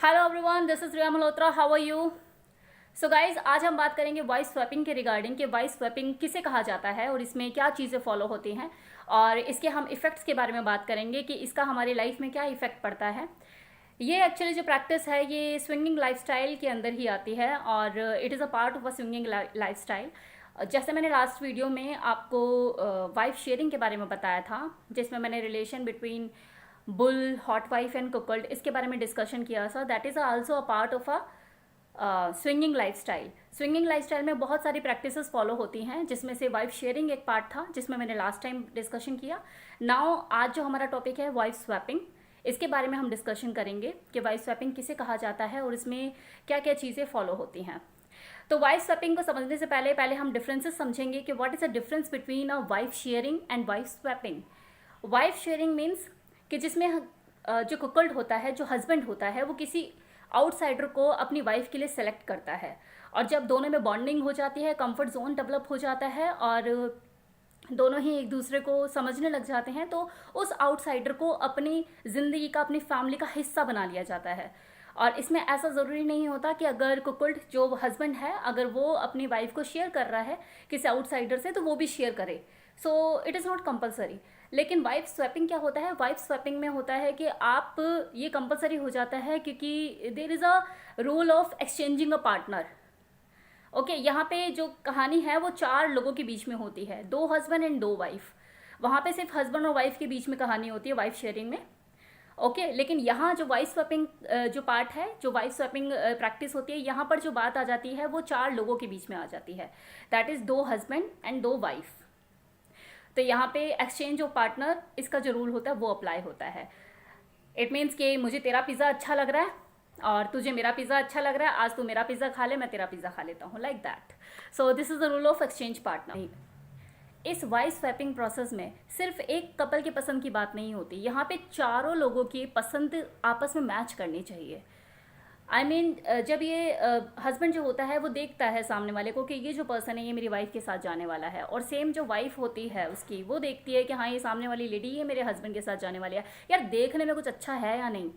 Hello everyone, this is Riya Malhotra. How are you? So guys, आज हम बात करेंगे वाइफ स्वैपिंग के रिगार्डिंग कि वाइफ स्वैपिंग किसे कहा जाता है और इसमें क्या चीज़ें फॉलो होती हैं और इसके हम इफ़ेक्ट्स के बारे में बात करेंगे कि इसका हमारी लाइफ में क्या इफ़ेक्ट पड़ता है। ये एक्चुअली जो प्रैक्टिस है ये स्विंगिंग लाइफस्टाइल के अंदर ही आती है और it is a part of a swinging lifestyle. जैसे मैंने लास्ट वीडियो में आपको वाइफ शेयरिंग के बारे में बताया था, जिसमें मैंने relation between bull, hot wife and cuckold इसके बारे में डिस्कशन किया था। That is also a part of a swinging lifestyle. Swinging lifestyle में बहुत सारी प्रैक्टिसेस फॉलो होती हैं, जिसमें से वाइफ शेयरिंग एक पार्ट था जिसमें मैंने लास्ट टाइम डिस्कशन किया। नाउ आज जो हमारा टॉपिक है वाइफ स्वैपिंग, इसके बारे में हम डिस्कशन करेंगे कि वाइफ स्वैपिंग किसे कहा जाता है और इसमें क्या क्या चीज़ें फॉलो होती हैं। तो वाइफ स्वैपिंग को समझने से पहले पहले हम डिफरेंसेस समझेंगे कि what is the difference between a wife sharing and wife swapping. Wife sharing means कि जिसमें जो कुकल्ड होता है, जो हस्बैंड होता है, वो किसी आउटसाइडर को अपनी वाइफ के लिए सेलेक्ट करता है और जब दोनों में बॉन्डिंग हो जाती है, कंफर्ट जोन डेवलप हो जाता है और दोनों ही एक दूसरे को समझने लग जाते हैं, तो उस आउटसाइडर को अपनी ज़िंदगी का, अपनी फैमिली का हिस्सा बना लिया जाता है। और इसमें ऐसा ज़रूरी नहीं होता कि अगर कुकल्ड जो हस्बैंड है, अगर वो अपनी वाइफ को शेयर कर रहा है किसी आउटसाइडर से, तो वो भी शेयर करे। So it is not compulsory. लेकिन वाइफ स्वैपिंग क्या होता है? वाइफ स्वैपिंग में होता है कि आप, ये कंपलसरी हो जाता है क्योंकि there is a rule of exchanging a partner. Okay, यहाँ पे जो कहानी है वो चार लोगों के बीच में होती है, दो हस्बैंड एंड दो वाइफ। वहाँ पे सिर्फ हस्बैंड और वाइफ के बीच में कहानी होती है वाइफ शेयरिंग में। ओके, लेकिन यहाँ जो वाइफ स्वैपिंग जो पार्ट है, जो वाइफ स्वैपिंग प्रैक्टिस होती है, यहाँ पर जो बात आ जाती है वो चार लोगों के बीच में आ जाती है। दैट इज़ दो हस्बैंड एंड दो वाइफ। तो यहाँ पे एक्सचेंज ऑफ पार्टनर, इसका जो रूल होता है वो अप्लाई होता है। इट मीन्स कि मुझे तेरा पिज़्ज़ा अच्छा लग रहा है और तुझे मेरा पिज़्ज़ा अच्छा लग रहा है, आज तू मेरा पिज़्ज़ा खा ले, मैं तेरा पिज़्ज़ा खा लेता हूँ, like that. So this is the rule of exchange partner. इस वाइफ स्वैपिंग प्रोसेस में सिर्फ एक कपल की पसंद की बात नहीं होती, यहाँ पे चारों लोगों की पसंद आपस में मैच करनी चाहिए। आई मीन जब ये हस्बैंड जो होता है वो देखता है सामने वाले को कि ये जो पर्सन है ये मेरी वाइफ के साथ जाने वाला है, और सेम जो वाइफ होती है उसकी, वो देखती है कि हाँ ये सामने वाली लेडी ये मेरे हस्बैंड के साथ जाने वाली है। यार देखने में कुछ अच्छा है या नहीं,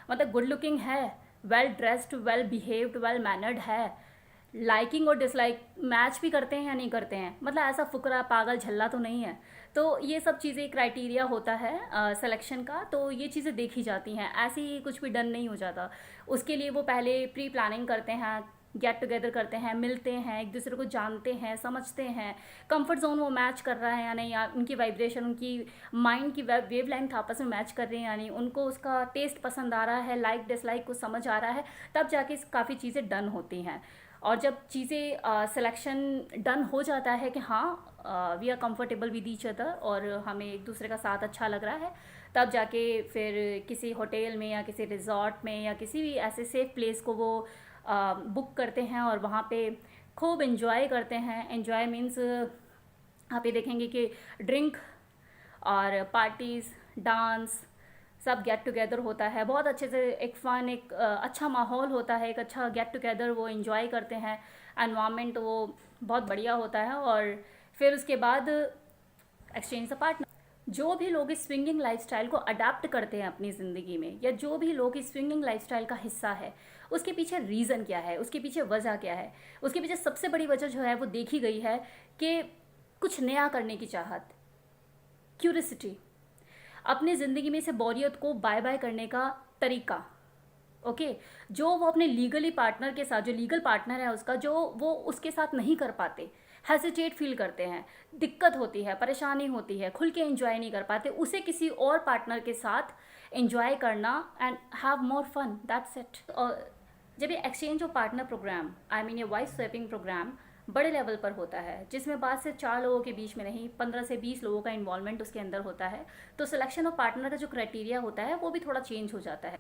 मतलब गुड लुकिंग है, well dressed, well behaved, well mannered है, लाइकिंग और डिसलाइक मैच भी करते हैं या नहीं करते हैं, मतलब ऐसा फुकरा पागल झल्ला तो नहीं है। तो ये सब चीज़ें क्राइटेरिया होता है सिलेक्शन का, तो ये चीज़ें देखी जाती हैं, ऐसे ही कुछ भी डन नहीं हो जाता। उसके लिए वो पहले प्री प्लानिंग करते हैं, गेट टुगेदर करते हैं, मिलते हैं, एक दूसरे को जानते हैं, समझते हैं, कंफर्ट जोन वो मैच कर रहा है या नहीं, या उनकी वाइब्रेशन, उनकी माइंड की वेव लेंथ आपस में मैच कर रही है या नहीं, उनको उसका टेस्ट पसंद आ रहा है, लाइक डिसलाइक को समझ आ रहा है, तब जाके काफ़ी चीज़ें डन होती हैं। और जब चीज़ें सिलेक्शन डन हो जाता है कि हाँ we are comfortable with each other और हमें एक दूसरे का साथ अच्छा लग रहा है, तब जाके फिर किसी होटल में या किसी रिजॉर्ट में या किसी भी ऐसे सेफ प्लेस को वो बुक करते हैं और वहाँ पे खूब इन्जॉय करते हैं। इन्जॉय मीन्स आप ये देखेंगे कि ड्रिंक और पार्टीज़, डांस, सब गेट टुगेदर होता है बहुत अच्छे से, एक फ़न, एक अच्छा माहौल होता है, एक अच्छा गेट टुगेदर वो इन्जॉय करते हैं, एनवायरनमेंट वो बहुत बढ़िया होता है। और फिर उसके बाद एक्सचेंज द पार्टनर। जो भी लोग इस स्विंगिंग लाइफस्टाइल को अडाप्ट करते हैं अपनी ज़िंदगी में, या जो भी लोग इस स्विंगिंग लाइफस्टाइल का हिस्सा है, उसके पीछे रीज़न क्या है, उसके पीछे वजह क्या है? उसके पीछे सबसे बड़ी वजह जो है वो देखी गई है कि कुछ नया करने की चाहत, क्यूरिसिटी, अपनी ज़िंदगी में से बोरियत को बाय बाय करने का तरीका। ओके, जो वो अपने लीगली पार्टनर के साथ, जो लीगल पार्टनर है उसका, जो वो उसके साथ नहीं कर पाते, हेजिटेट फील करते हैं, दिक्कत होती है, परेशानी होती है, खुल के एंजॉय नहीं कर पाते, उसे किसी और पार्टनर के साथ एंजॉय करना and have more fun, that's it. और जब ये exchange of partner program, I mean ये वाइफ स्वैपिंग प्रोग्राम बड़े लेवल पर होता है, जिसमें बात सिर्फ चार लोगों के बीच में नहीं, 15 से 20 लोगों का इन्वॉल्वमेंट उसके अंदर होता है, तो सिलेक्शन ऑफ पार्टनर का जो क्राइटेरिया होता है वो भी थोड़ा चेंज हो जाता है।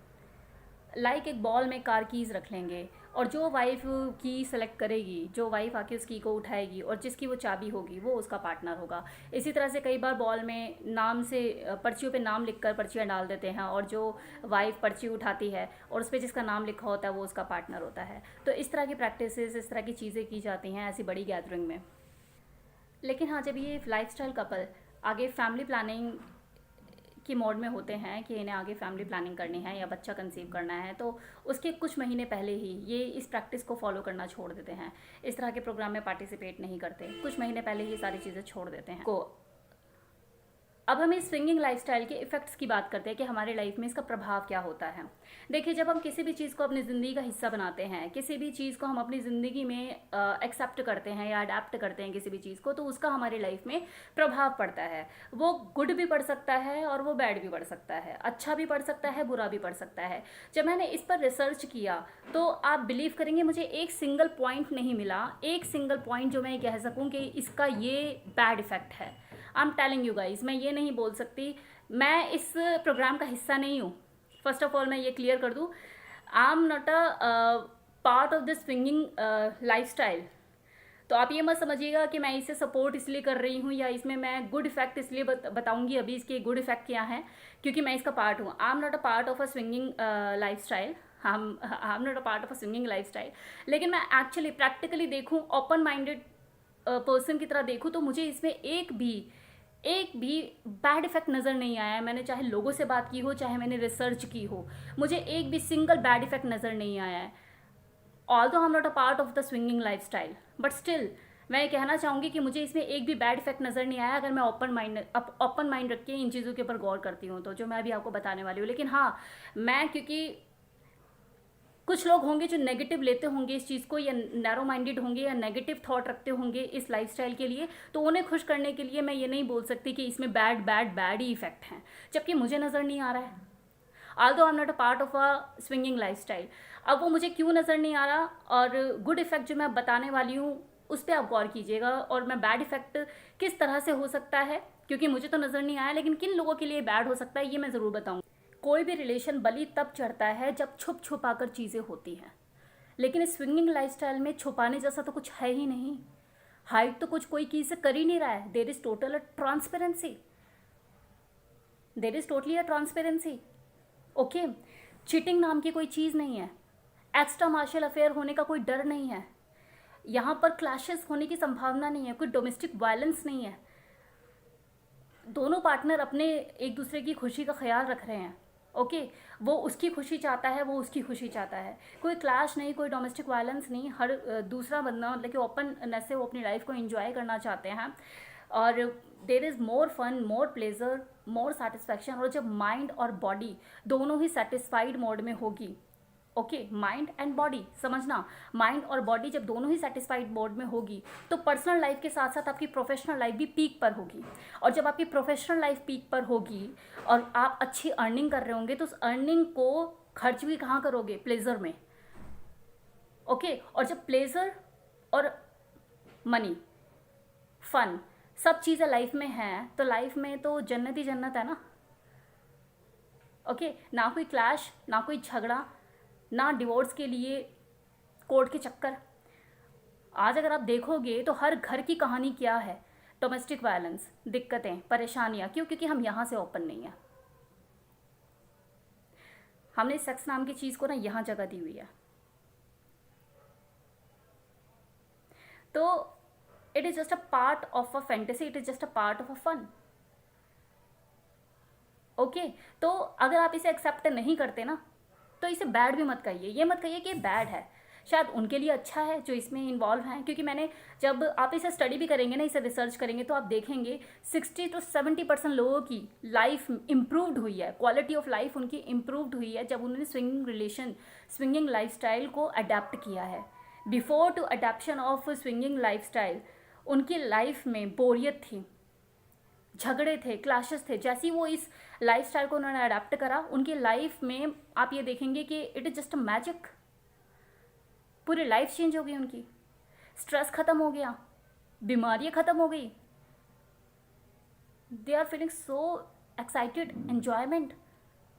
लाइक एक बॉल में कार कीज़ रख लेंगे और जो वाइफ की सेलेक्ट करेगी, जो वाइफ आके उस की को उठाएगी और जिसकी वो चाबी होगी वो उसका पार्टनर होगा। इसी तरह से कई बार बॉल में नाम से, पर्चियों पे नाम लिखकर पर्चियाँ डाल देते हैं और जो वाइफ पर्ची उठाती है और उस पर जिसका नाम लिखा होता है वो उसका पार्टनर होता है। तो इस तरह की प्रैक्टिसेस, इस तरह की चीज़ें की जाती हैं ऐसी बड़ी गैदरिंग में। लेकिन हाँ, जब ये लाइफस्टाइल कपल आगे फैमिली प्लानिंग की मोड में होते हैं कि इन्हें आगे फैमिली प्लानिंग करनी है या बच्चा कंसीव करना है, तो उसके कुछ महीने पहले ही ये इस प्रैक्टिस को फॉलो करना छोड़ देते हैं, इस तरह के प्रोग्राम में पार्टिसिपेट नहीं करते, कुछ महीने पहले ही सारी चीज़ें छोड़ देते हैं। अब हम इस स्विंगिंग लाइफस्टाइल के इफ़ेक्ट्स की बात करते हैं कि हमारे लाइफ में इसका प्रभाव क्या होता है। देखिए, जब हम किसी भी चीज़ को अपनी ज़िंदगी का हिस्सा बनाते हैं, किसी भी चीज़ को हम अपनी ज़िंदगी में एक्सेप्ट करते हैं या अडेप्ट करते हैं किसी भी चीज़ को, तो उसका हमारी लाइफ में प्रभाव पड़ता है। वो गुड भी पड़ सकता है और वो बैड भी पड़ सकता है, अच्छा भी पड़ सकता है, बुरा भी पड़ सकता है। जब मैंने इस पर रिसर्च किया तो आप बिलीव करेंगे, मुझे एक सिंगल पॉइंट नहीं मिला, एक सिंगल पॉइंट जो मैं कह सकूँ कि इसका ये बैड इफ़ेक्ट है। I am telling you guys, मैं ये नहीं बोल सकती, मैं इस प्रोग्राम का हिस्सा नहीं हूँ। फर्स्ट ऑफ ऑल मैं ये क्लियर कर दूँ, I am not a part of this swinging lifestyle. तो आप ये मत समझिएगा कि मैं इसे सपोर्ट इसलिए कर रही हूँ या इसमें मैं गुड इफेक्ट इसलिए बताऊँगी अभी इसके गुड इफेक्ट क्या हैं, क्योंकि मैं इसका पार्ट हूँ। I am not a part of a swinging lifestyle, I am not a part of a swinging lifestyle. लेकिन मैं एक्चुअली प्रैक्टिकली देखूँ, ओपन माइंडेड पर्सन की तरह देखूँ, तो मुझे इसमें एक भी बैड इफेक्ट नज़र नहीं आया है। मैंने चाहे लोगों से बात की हो, चाहे मैंने रिसर्च की हो, मुझे एक भी सिंगल बैड इफेक्ट नज़र नहीं आया है। Although I am not a part of the swinging lifestyle, but still मैं ये कहना चाहूँगी कि मुझे इसमें एक भी बैड इफेक्ट नज़र नहीं आया, अगर मैं ओपन माइंड रख के इन चीज़ों के ऊपर गौर करती हूँ, तो जो मैं अभी आपको बताने वाली हूँ। लेकिन हाँ, मैं क्योंकि कुछ लोग होंगे जो नेगेटिव लेते होंगे इस चीज़ को, या नैरो माइंडेड होंगे या नेगेटिव थॉट रखते होंगे इस लाइफस्टाइल के लिए, तो उन्हें खुश करने के लिए मैं ये नहीं बोल सकती कि इसमें बैड ही इफेक्ट हैं, जबकि मुझे नज़र नहीं आ रहा है। Although I am not a part of a swinging lifestyle. अब वो मुझे क्यों नज़र नहीं आ रहा और गुड इफेक्ट जो मैं बताने वाली हूँ उस पर आप गौर कीजिएगा, और मैं बैड इफेक्ट किस तरह से हो सकता है, क्योंकि मुझे तो नज़र नहीं आया, लेकिन किन लोगों के लिए बैड हो सकता है ये मैं ज़रूर बताऊँगी। कोई भी रिलेशन बलि तब चढ़ता है जब छुप छुपा कर चीज़ें होती हैं, लेकिन इस स्विंगिंग लाइफस्टाइल में छुपाने जैसा तो कुछ है ही नहीं। हाइड तो कुछ कोई चीज़ से कर ही नहीं रहा है। There is total a transparency, there is totally a transparency. Okay, cheating नाम की कोई चीज़ नहीं है, एक्स्ट्रा मार्शल अफेयर होने का कोई डर नहीं है, यहाँ पर क्लैशेस होने की संभावना नहीं है, कोई डोमेस्टिक वायलेंस नहीं है। दोनों पार्टनर अपने एक दूसरे की खुशी का ख्याल रख रहे हैं। ओके, वो उसकी खुशी चाहता है, वो उसकी खुशी चाहता है, कोई क्लैश नहीं, कोई डोमेस्टिक वायलेंस नहीं। हर दूसरा बंदा मतलब कि ओपननेस से वो अपनी लाइफ को एंजॉय करना चाहते हैं, और there is more fun, more pleasure, more satisfaction. और जब माइंड और बॉडी दोनों ही सेटिस्फाइड मोड में होगी, ओके, माइंड एंड बॉडी, समझना, माइंड और बॉडी जब दोनों ही सेटिस्फाइड मोड में होगी, तो पर्सनल लाइफ के साथ साथ आपकी प्रोफेशनल लाइफ भी पीक पर होगी। और जब आपकी प्रोफेशनल लाइफ पीक पर होगी और आप अच्छी अर्निंग कर रहे होंगे, तो उस अर्निंग को खर्च भी कहाँ करोगे? प्लेजर में। ओके, और जब प्लेजर और मनी, फन, सब चीज़ें लाइफ में हैं, तो लाइफ में तो जन्नत ही जन्नत है ना। ओके, ना कोई क्लैश, ना कोई झगड़ा, ना डिवोर्स के लिए कोर्ट के चक्कर। आज अगर आप देखोगे तो हर घर की कहानी क्या है? डोमेस्टिक वायलेंस, दिक्कतें, परेशानियां। क्यों? क्योंकि हम यहाँ से ओपन नहीं है। हमने सेक्स नाम की चीज़ को ना यहाँ जगह दी हुई है। तो it is just a part of a fantasy, it is just a part of a fun. Okay, तो अगर आप इसे एक्सेप्ट नहीं करते ना, तो इसे बैड भी मत कहिए, ये मत कहिए कि बैड है। शायद उनके लिए अच्छा है जो इसमें इन्वॉल्व हैं, क्योंकि मैंने, जब आप इसे स्टडी भी करेंगे ना, इसे रिसर्च करेंगे, तो आप देखेंगे 60 to 70% लोगों की लाइफ इम्प्रूव्ड हुई है, क्वालिटी ऑफ लाइफ उनकी इम्प्रूव्ड हुई है जब उन्होंने स्विंगिंग लाइफस्टाइल को अडेप्ट किया है। Before to adoption of swinging lifestyle उनकी लाइफ में बोरियत थी, झगड़े थे, क्लैशेस थे। जैसे ही वो इस लाइफस्टाइल को उन्होंने अडेप्ट करा, उनकी लाइफ में आप ये देखेंगे कि it is just a magic. पूरी लाइफ चेंज हो गई उनकी, स्ट्रेस खत्म हो गया, बीमारियां खत्म हो गई, they are feeling so excited, enjoyment,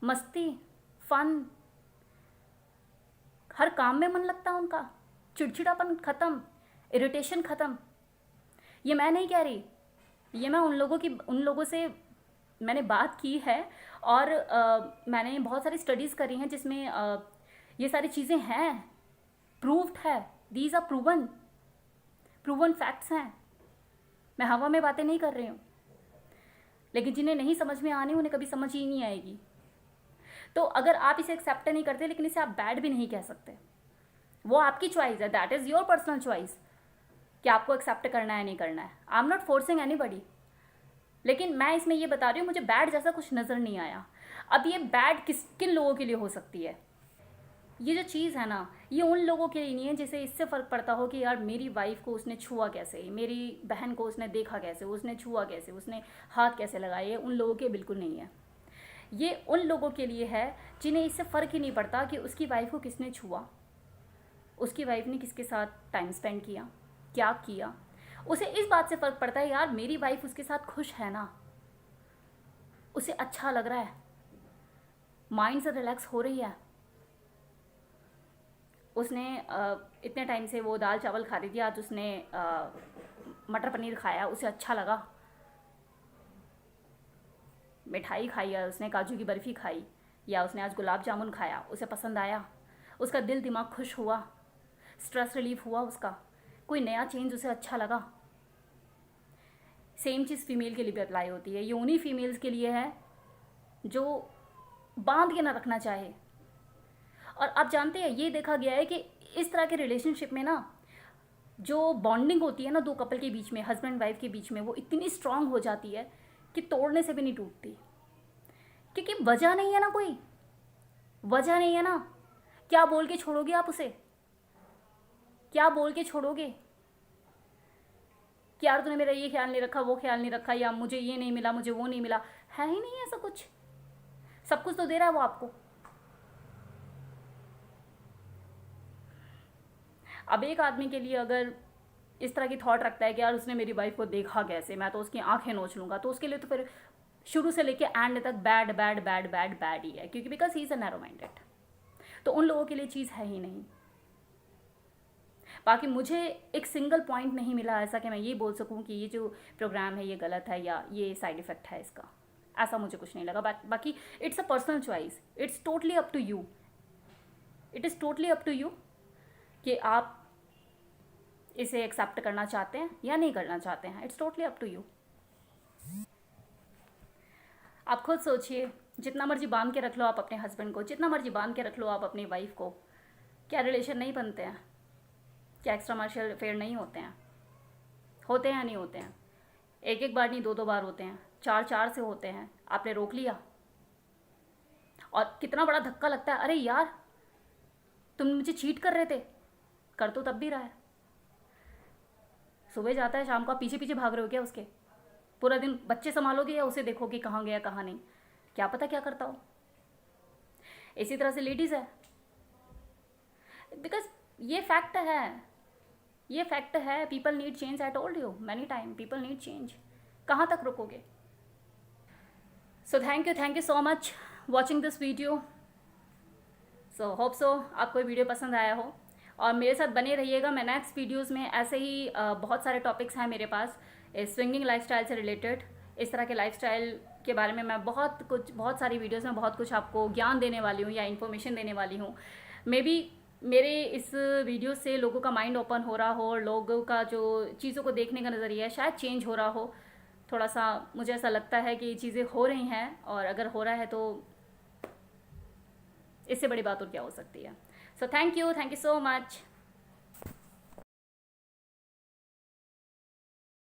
मस्ती, फन, हर काम में मन लगता है उनका, चिड़चिड़ापन खत्म, इरिटेशन खत्म। ये मैं नहीं कह रही, ये मैं उन लोगों से मैंने बात की है, और मैंने बहुत सारी स्टडीज़ करी हैं जिसमें ये सारी चीज़ें हैं, प्रूव्ड है, दीज आर प्रूवन फैक्ट्स हैं। मैं हवा में बातें नहीं कर रही हूँ। लेकिन जिन्हें नहीं समझ में आने उन्हें कभी समझ ही नहीं आएगी। तो अगर आप इसे एक्सेप्ट नहीं करते, लेकिन इसे आप बैड भी नहीं कह सकते, वो आपकी चॉइस है, that is your personal choice कि आपको एक्सेप्ट करना है नहीं करना है। I am not forcing anybody. लेकिन मैं इसमें ये बता रही हूँ, मुझे बैड जैसा कुछ नज़र नहीं आया। अब ये बैड किन लोगों के लिए हो सकती है? ये जो चीज़ है ना, ये उन लोगों के लिए नहीं है जिसे इससे फ़र्क पड़ता हो कि यार मेरी वाइफ को उसने छुआ कैसे, मेरी बहन को उसने देखा कैसे, उसने छुआ कैसे, उसने हाथ कैसे लगाए। ये उन लोगों के बिल्कुल नहीं है। ये उन लोगों के लिए है जिन्हें इससे फ़र्क ही नहीं पड़ता कि उसकी वाइफ को किसने छुआ, उसकी वाइफ ने किसके साथ टाइम स्पेंड किया, क्या किया। उसे इस बात से फ़र्क पड़ता है यार मेरी वाइफ उसके साथ खुश है ना, उसे अच्छा लग रहा है, माइंड से रिलैक्स हो रही है, उसने इतने टाइम से वो दाल चावल खा रही थी, आज उसने मटर पनीर खाया, उसे अच्छा लगा, मिठाई खाई है उसने, काजू की बर्फ़ी खाई, या उसने आज गुलाब जामुन खाया, उसे पसंद आया, उसका दिल दिमाग खुश हुआ, स्ट्रेस रिलीफ हुआ, उसका कोई नया चेंज उसे अच्छा लगा। सेम चीज़ फीमेल के लिए भी अप्लाई होती है। ये उन्हीं फीमेल्स के लिए है जो बांध के ना रखना चाहे। और आप जानते हैं ये देखा गया है कि इस तरह के रिलेशनशिप में ना जो बॉन्डिंग होती है ना दो कपल के बीच में, हस्बैंड वाइफ के बीच में, वो इतनी स्ट्रांग हो जाती है कि तोड़ने से भी नहीं टूटती। क्योंकि वजह नहीं है ना, कोई वजह नहीं है ना। क्या बोल के छोड़ोगे आप उसे? क्या बोल के छोड़ोगे कि यार तूने मेरा ये ख्याल नहीं रखा, वो ख्याल नहीं रखा, या मुझे ये नहीं मिला, मुझे वो नहीं मिला? है ही नहीं ऐसा कुछ। सब कुछ तो दे रहा है वो आपको। अब एक आदमी के लिए अगर इस तरह की थॉट रखता है कि यार उसने मेरी वाइफ को देखा कैसे, मैं तो उसकी आंखें नोच लूँगा, तो उसके लिए तो फिर शुरू से लेके एंड तक bad bad bad bad bad ही है, क्योंकि because he is a narrow minded. तो उन लोगों के लिए चीज़ है ही नहीं। बाकी मुझे एक सिंगल पॉइंट नहीं मिला ऐसा कि मैं ये बोल सकूं कि ये जो प्रोग्राम है ये गलत है या ये साइड इफ़ेक्ट है इसका, ऐसा मुझे कुछ नहीं लगा। बाकी it's a personal choice, it's totally up to you, it is totally up to you कि आप इसे एक्सेप्ट करना चाहते हैं या नहीं करना चाहते हैं। It's totally up to you. आप खुद सोचिए, जितना मर्जी बांध के रख लो आप अपने हस्बैंड को, जितना मर्जी बांध के रख लो आप अपनी वाइफ को, क्या रिलेशन नहीं बनते हैं? क्या एक्स्ट्रा मार्शल अफेयर नहीं होते हैं? होते हैं, नहीं होते हैं। एक एक बार नहीं, दो दो बार होते हैं, चार चार से होते हैं। आपने रोक लिया और कितना बड़ा धक्का लगता है, अरे यार तुम मुझे चीट कर रहे थे, कर तो तब भी रहा है। सुबह जाता है, शाम को आप पीछे पीछे भाग रहे हो क्या उसके? पूरा दिन बच्चे संभालोगे या उसे देखोगे कहाँ गया कहाँ नहीं? क्या पता क्या करता हो। इसी तरह से लेडीज़ है, बिकॉज ये फैक्ट है, ये फैक्ट है। People need change, I told you many time, people need change. कहाँ तक रुकोगे? So thank you so much watching this video. So hope so आपको ये वीडियो पसंद आया हो और मेरे साथ बने रहिएगा। मैं नेक्स्ट वीडियोस में ऐसे ही बहुत सारे टॉपिक्स हैं मेरे पास स्विंगिंग लाइफस्टाइल से रिलेटेड। इस तरह के लाइफस्टाइल के बारे में मैं बहुत सारी वीडियोस में बहुत कुछ आपको ज्ञान देने वाली हूँ या इन्फॉर्मेशन देने वाली हूँ। मे बी मेरे इस वीडियो से लोगों का माइंड ओपन हो रहा हो, लोगों का जो चीज़ों को देखने का नज़रिया है शायद चेंज हो रहा हो। थोड़ा सा मुझे ऐसा लगता है कि ये चीज़ें हो रही हैं, और अगर हो रहा है तो इससे बड़ी बात और क्या हो सकती है। सो थैंक यू सो मच।